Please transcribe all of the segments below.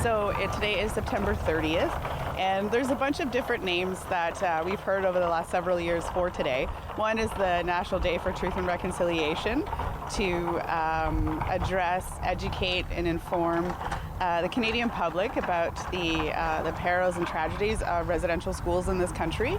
So today is September 30th, and there's a bunch of different names that we've heard over the last several years for today. One is the National Day for Truth and Reconciliation, to address, educate, and inform the Canadian public about the perils and tragedies of residential schools in this country.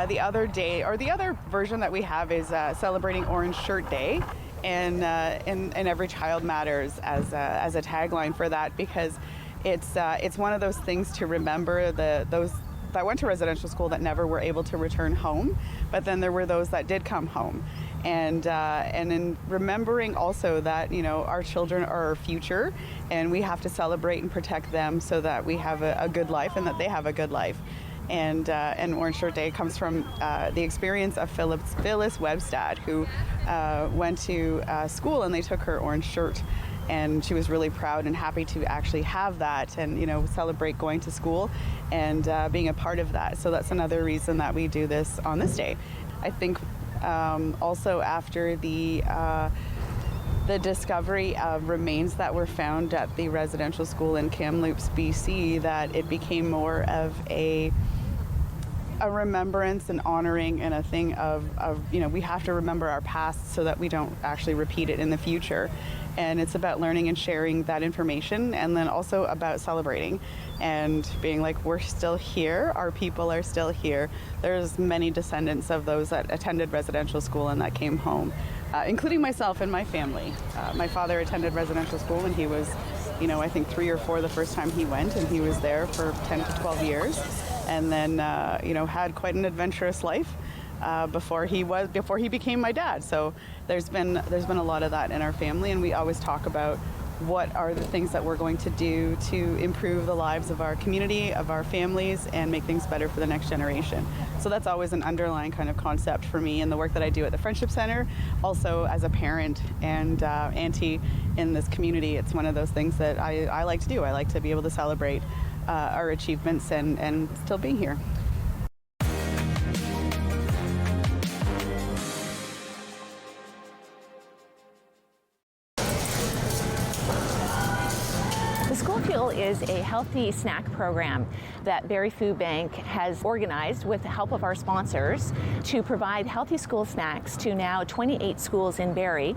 The other day, or the other version that we have, is celebrating Orange Shirt Day, and Every Child Matters as a tagline for that, because it's one of those things to remember those that went to residential school that never were able to return home, but then there were those that did come home. And in remembering also that, you know, our children are our future, and we have to celebrate and protect them so that we have a good life and that they have a good life. And Orange Shirt Day comes from the experience of Phyllis Webstad, who went to school and they took her orange shirt, and she was really proud and happy to actually have that and, you know, celebrate going to school and being a part of that. So that's another reason that we do this on this day. I think also after the discovery of remains that were found at the residential school in Kamloops, BC, that it became more of a remembrance and honoring, and a thing of, you know, we have to remember our past so that we don't actually repeat it in the future. And it's about learning and sharing that information, and then also about celebrating and being like, we're still here, our people are still here. There's many descendants of those that attended residential school and that came home, including myself and my family. My father attended residential school when he was, you know, I think 3 or 4 the first time he went, and he was there for 10 to 12 years, and then you know, had quite an adventurous life before he became my dad. So there's been a lot of that in our family, and we always talk about what are the things that we're going to do to improve the lives of our community, of our families, and make things better for the next generation. So that's always an underlying kind of concept for me in the work that I do at the Friendship Center. Also, as a parent and auntie in this community, it's one of those things that I like to do. I like to be able to celebrate our achievements and still being here. School Fuel is a healthy snack program that Barrie Food Bank has organized with the help of our sponsors to provide healthy school snacks to now 28 schools in Barrie,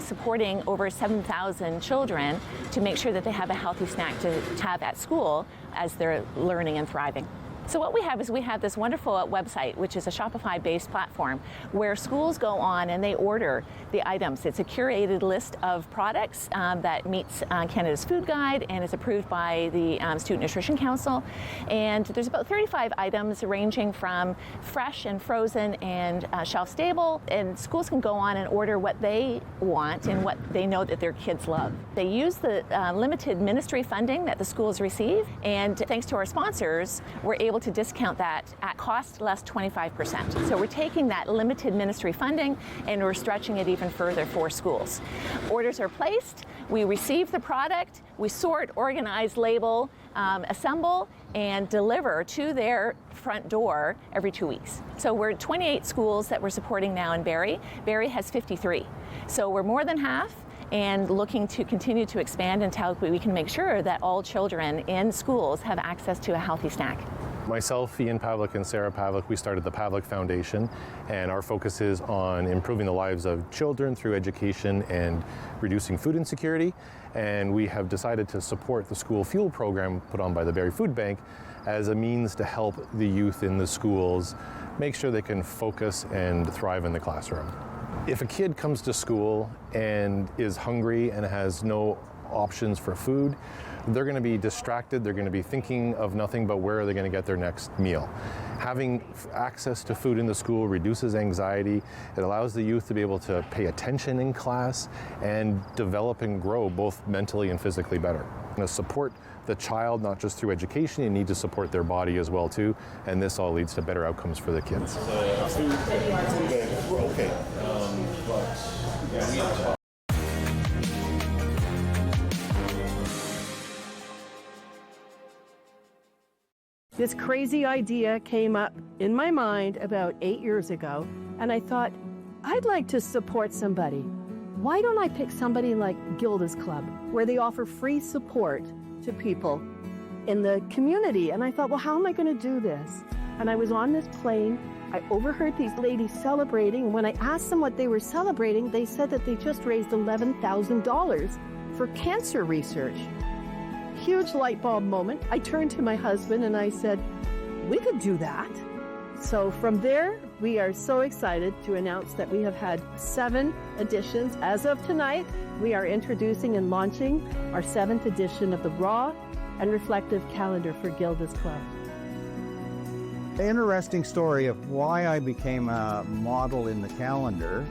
supporting over 7,000 children to make sure that they have a healthy snack to have at school as they're learning and thriving. So what we have is we have this wonderful website, which is a Shopify-based platform where schools go on and they order the items. It's a curated list of products that meets Canada's Food Guide and is approved by the Student Nutrition Council. And there's about 35 items ranging from fresh and frozen and shelf-stable. And schools can go on and order what they want and what they know that their kids love. They use the limited ministry funding that the schools receive. And thanks to our sponsors, we're able to discount that at cost less 25%. So we're taking that limited ministry funding and we're stretching it even further for schools. Orders are placed, we receive the product, we sort, organize, label, assemble, and deliver to their front door every 2 weeks. So we're 28 schools that we're supporting now in Barrie. Barrie has 53. So we're more than half, and looking to continue to expand until we can make sure that all children in schools have access to a healthy snack. Myself, Ian Pavlik, and Sarah Pavlik, we started the Pavlik Foundation, and our focus is on improving the lives of children through education and reducing food insecurity. And we have decided to support the School Fuel program put on by the Barrie Food Bank as a means to help the youth in the schools make sure they can focus and thrive in the classroom. If a kid comes to school and is hungry and has no options for food, they're going to be distracted, they're going to be thinking of nothing but where are they going to get their next meal. Having access to food in the school reduces anxiety. It allows the youth to be able to pay attention in class and develop and grow both mentally and physically better. To support the child, not just through education, you need to support their body as well too, and this all leads to better outcomes for the kids. This crazy idea came up in my mind about 8 years ago, and I thought, I'd like to support somebody. why don't I pick somebody like Gilda's Club, where they offer free support to people in the community? And I thought, well, how am I going to do this? And I was on this plane. I overheard these ladies celebrating. When I asked them what they were celebrating, they said that they just raised $11,000 for cancer research. Huge light bulb moment. I turned to my husband and I said, we could do that. So from there, we are so excited to announce that we have had 7 editions. As of tonight, we are introducing and launching our 7th edition of the Raw and Reflective Calendar for Gilda's Club. The interesting story of why I became a model in the calendar,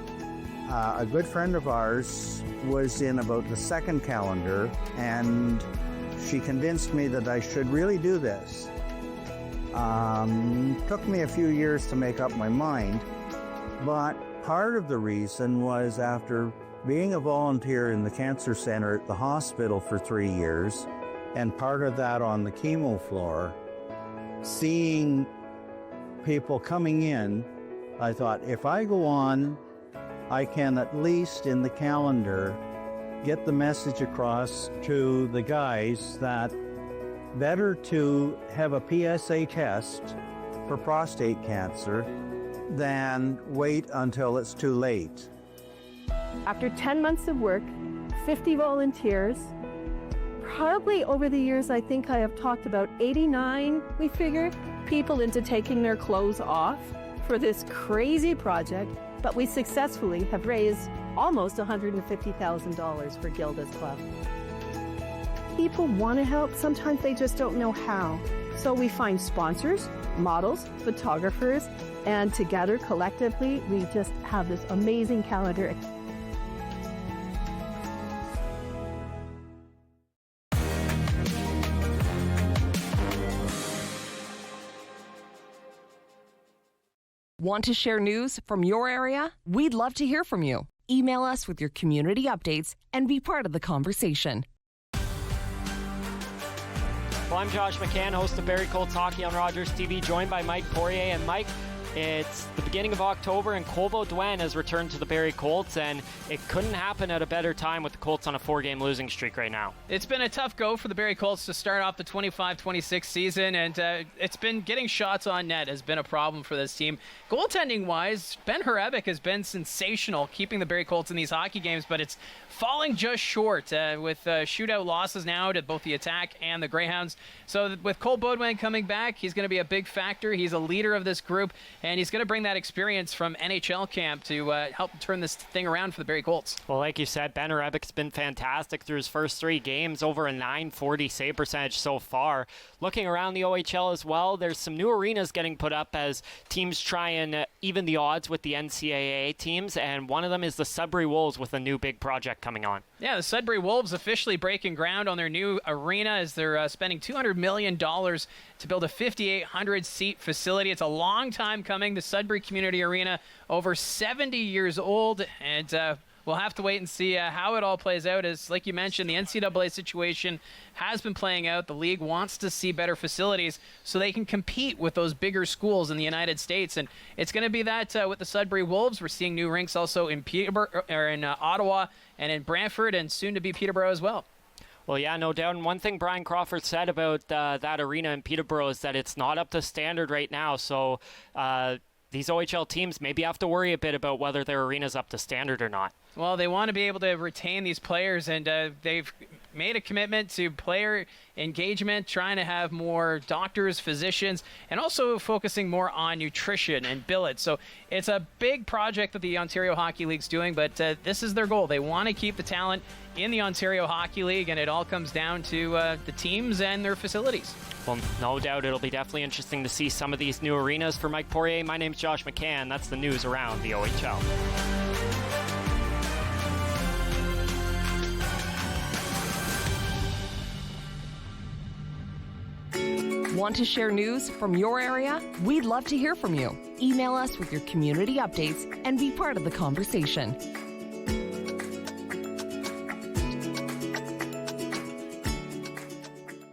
a good friend of ours was in about the 2nd calendar, and she convinced me that I should really do this. Took me a few years to make up my mind, but part of the reason was after being a volunteer in the cancer center at the hospital for 3 years, and part of that on the chemo floor, seeing people coming in, I thought, if I go on, I can at least in the calendar get the message across to the guys that better to have a PSA test for prostate cancer than wait until it's too late. After 10 months of work, 50 volunteers, probably over the years, I think I have talked about 89, we figure, people into taking their clothes off for this crazy project, but we successfully have raised almost $150,000 for Gilda's Club. People want to help, sometimes they just don't know how. So we find sponsors, models, photographers, and together collectively, we just have this amazing calendar. Want to share news from your area? We'd love to hear from you. Email us with your community updates and be part of the conversation. Well, I'm Josh McCann, host of Barrie Colts Hockey on Rogers TV, joined by Mike Poirier. And Mike, it's the beginning of October, and Colbo Dwen has returned to the Barrie Colts, and it couldn't happen at a better time with the Colts on a 4-game losing streak right now. It's been a tough go for the Barrie Colts to start off the 25-26 season, and it's been getting shots on net has been a problem for this team. Goaltending-wise, Ben Hrebeck has been sensational, keeping the Barrie Colts in these hockey games, but it's falling just short with shootout losses now to both the Attack and the Greyhounds. So with Cole Baudouin coming back, he's going to be a big factor. He's a leader of this group, and he's going to bring that experience from NHL camp to help turn this thing around for the Barrie Colts. Well, like you said, Ben Hrebeck's been fantastic through his first 3 games, over a .940 save percentage so far. Looking around the OHL as well, there's some new arenas getting put up as teams try and even the odds with the NCAA teams, and one of them is the Sudbury Wolves with a new big project coming on. Yeah, the Sudbury Wolves officially breaking ground on their new arena as they're spending $200 million to build a 5,800-seat facility. It's a long time coming. The Sudbury Community Arena, over 70 years old, and we'll have to wait and see how it all plays out. As, like you mentioned, the NCAA situation has been playing out. The league wants to see better facilities so they can compete with those bigger schools in the United States, and it's going to be that with the Sudbury Wolves. We're seeing new rinks also in Ottawa and in Brantford, and soon to be Peterborough as well. Well, yeah, no doubt. And one thing Brian Crawford said about that arena in Peterborough is that it's not up to standard right now. So these OHL teams maybe have to worry a bit about whether their arena's up to standard or not. Well, they want to be able to retain these players, and they've made a commitment to player engagement, trying to have more doctors, physicians, and also focusing more on nutrition and billets. So it's a big project that the Ontario Hockey League's doing, but this is their goal. They want to keep the talent in the Ontario Hockey League, and it all comes down to the teams and their facilities. Well, no doubt it'll be definitely interesting to see some of these new arenas. For Mike Poirier, my name's Josh McCann. That's the news around the OHL. Want to share news from your area? We'd love to hear from you. Email us with your community updates and be part of the conversation.